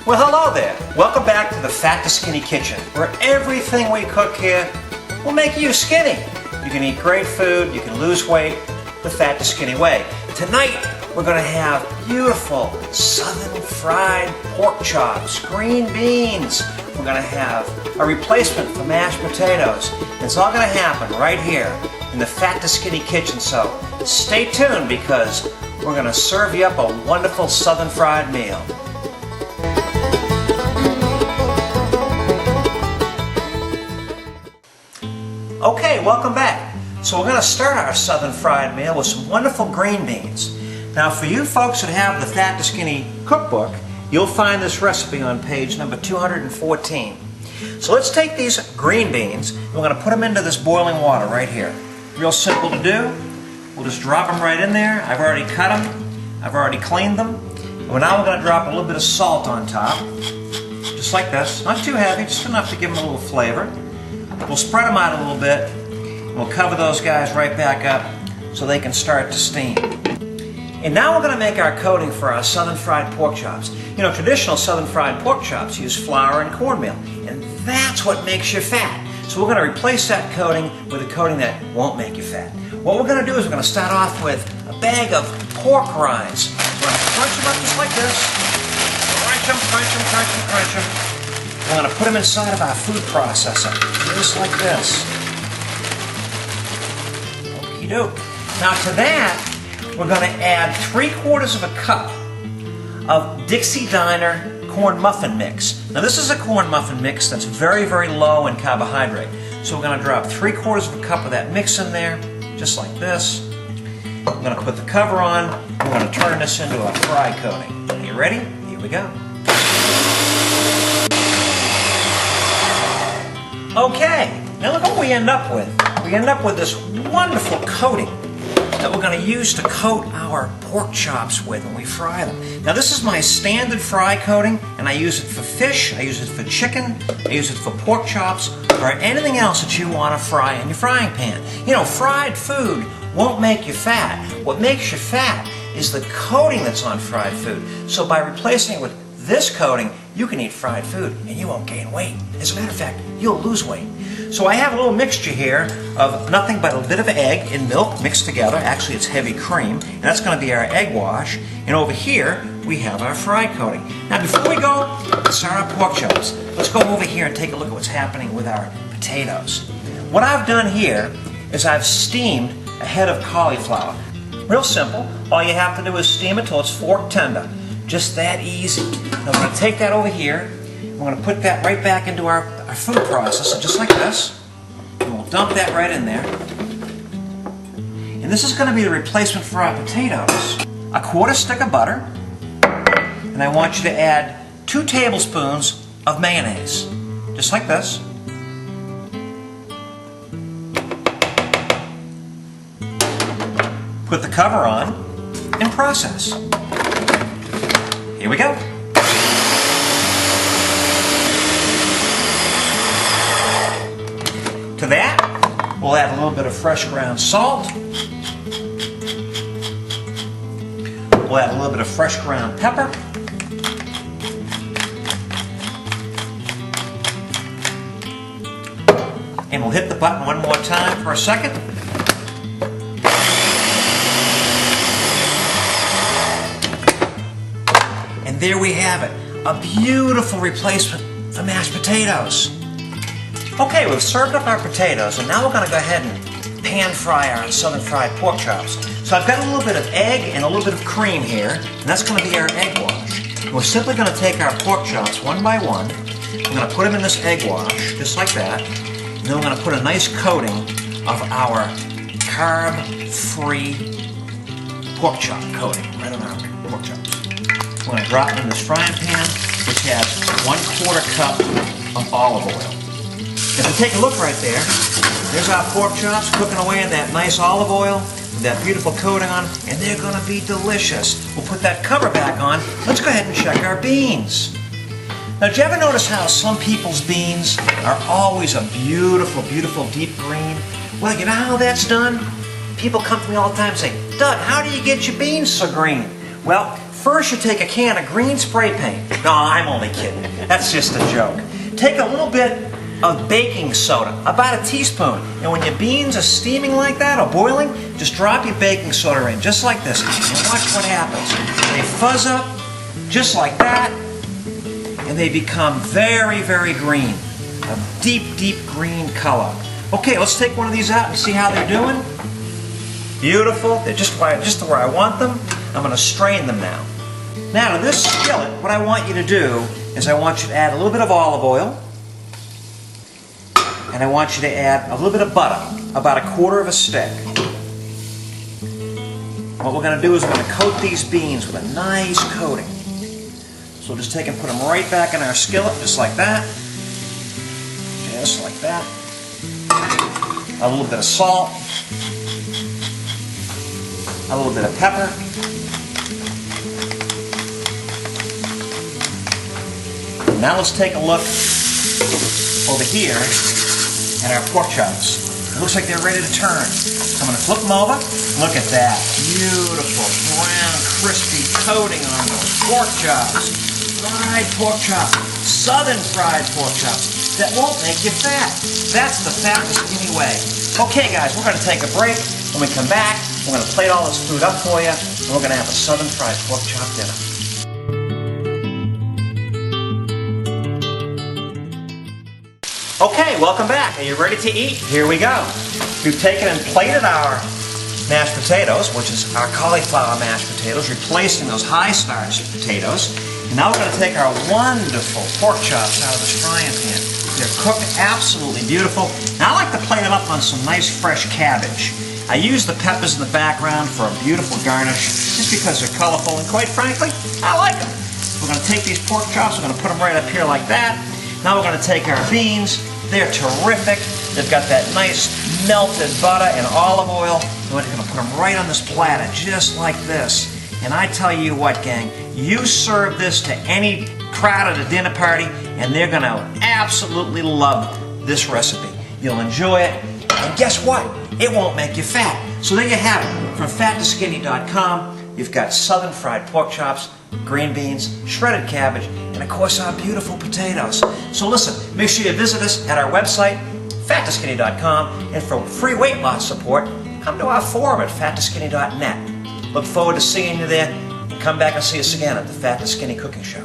Well, hello there. Welcome back to the Fat to Skinny Kitchen, where everything we cook here will make you skinny. You can eat great food, you can lose weight the Fat to Skinny way. Tonight, we're going to have beautiful southern fried pork chops, green beans. We're going to have a replacement for mashed potatoes. It's all going to happen right here in the Fat to Skinny Kitchen, so stay tuned because we're going to serve you up a wonderful southern fried meal. Okay, welcome back. So we're going to start our southern fried meal with some wonderful green beans. Now for you folks that have the Fat to Skinny cookbook, you'll find this recipe on page number 214. So let's take these green beans and we're going to put them into this boiling water right here. Real simple to do. We'll just drop them right in there. I've already cut them. I've already cleaned them. And now we're going to drop a little bit of salt on top. Just like this. Not too heavy, just enough to give them a little flavor. We'll spread them out a little bit. And we'll cover those guys right back up so they can start to steam. And now we're going to make our coating for our southern fried pork chops. You know, traditional southern fried pork chops use flour and cornmeal. And that's what makes you fat. So we're going to replace that coating with a coating that won't make you fat. What we're going to do is we're going to start off with a bag of pork rinds. We're going to crunch them up just like this. Crunch them, crunch them, crunch them, crunch them. We're going to put them inside of our food processor. Just like this. Okie-doke. Now to that, we're going to add 3/4 of a cup of Dixie Diner corn muffin mix. Now this is a corn muffin mix that's very, very low in carbohydrate. So we're going to drop 3/4 of a cup of that mix in there, just like this. We're going to put the cover on. We're going to turn this into a fry coating. Are you ready? Here we go. Okay, now look what we end up with. We end up with this wonderful coating that we're going to use to coat our pork chops with when we fry them. Now this is my standard fry coating, and I use it for fish, I use it for chicken, I use it for pork chops, or anything else that you want to fry in your frying pan. You know, fried food won't make you fat. What makes you fat is the coating that's on fried food. So by replacing it with this coating, you can eat fried food and you won't gain weight. As a matter of fact, you'll lose weight. So I have a little mixture here of nothing but a bit of egg and milk mixed together. Actually, it's heavy cream, and that's going to be our egg wash. And over here, we have our fry coating. Now, before we go start our pork chops, let's go over here and take a look at what's happening with our potatoes. What I've done here is I've steamed a head of cauliflower. Real simple. All you have to do is steam it till it's fork tender. Just that easy. Now we're going to take that over here. We're going to put that right back into our food processor, just like this. And we'll dump that right in there. And this is going to be the replacement for our potatoes. 1/4 stick of butter. And I want you to add 2 tablespoons of mayonnaise. Just like this. Put the cover on and process. Here we go. To that, we'll add a little bit of fresh ground salt. We'll add a little bit of fresh ground pepper. And we'll hit the button one more time for a second. And there we have it, a beautiful replacement for mashed potatoes. Okay, we've served up our potatoes, and now we're going to go ahead and pan fry our southern fried pork chops. So I've got a little bit of egg and a little bit of cream here, and that's going to be our egg wash. And we're simply going to take our pork chops one by one. We're going to put them in this egg wash, just like that. And then we're going to put a nice coating of our carb-free pork chop coating right on our pork chops. We're going to drop it in this frying pan, which has 1/4 cup of olive oil. If you take a look right there, there's our pork chops cooking away in that nice olive oil with that beautiful coating on, and they're going to be delicious. We'll put that cover back on. Let's go ahead and check our beans. Now, did you ever notice how some people's beans are always a beautiful, beautiful deep green? Well, you know how that's done? People come to me all the time and say, Doug, how do you get your beans so green? Well, First, you take a can of green spray paint. No, I'm only kidding. That's just a joke. Take a little bit of baking soda, about a teaspoon. And when your beans are steaming like that or boiling, just drop your baking soda in, just like this. And watch what happens. They fuzz up, just like that, and they become very, very green. A deep, deep green color. Okay, let's take one of these out and see how they're doing. Beautiful. They're just where I want them. I'm going to strain them now. Now to this skillet, what I want you to do is I want you to add a little bit of olive oil, and I want you to add a little bit of butter, about a quarter of a stick. What we're going to do is we're going to coat these beans with a nice coating. So we'll just take and put them right back in our skillet, just like that. Just like that. A little bit of salt. A little bit of pepper. Now let's take a look over here at our pork chops. It looks like they're ready to turn. So I'm going to flip them over. Look at that. Beautiful brown, crispy coating on those pork chops. Fried pork chops. Southern fried pork chops. That won't make you fat. That's the Fat and Skinny way. Okay guys, we're going to take a break. When we come back, we're going to plate all this food up for you, and we're going to have a Southern fried pork chop dinner. Okay, welcome back. Are you ready to eat? Here we go. We've taken and plated our mashed potatoes, which is our cauliflower mashed potatoes, replacing those high-starch potatoes. And now we're going to take our wonderful pork chops out of this frying pan. They're cooked absolutely beautiful. Now I like to plate them up on some nice fresh cabbage. I use the peppers in the background for a beautiful garnish, just because they're colorful, and quite frankly, I like them. We're going to take these pork chops, we're going to put them right up here like that. Now we're going to take our beans. They're terrific. They've got that nice melted butter and olive oil. And we're going to put them right on this platter, just like this. And I tell you what, gang, you serve this to any crowd at a dinner party, and they're going to absolutely love this recipe. You'll enjoy it, and guess what? It won't make you fat. So there you have it. From fattoskinny.com, you've got Southern fried pork chops, green beans, shredded cabbage, and of course our beautiful potatoes. So listen, make sure you visit us at our website, fattoskinny.com, and for free weight loss support, come to our forum at fattoskinny.net. Look forward to seeing you there, and come back and see us again at the Fat and Skinny Cooking Show.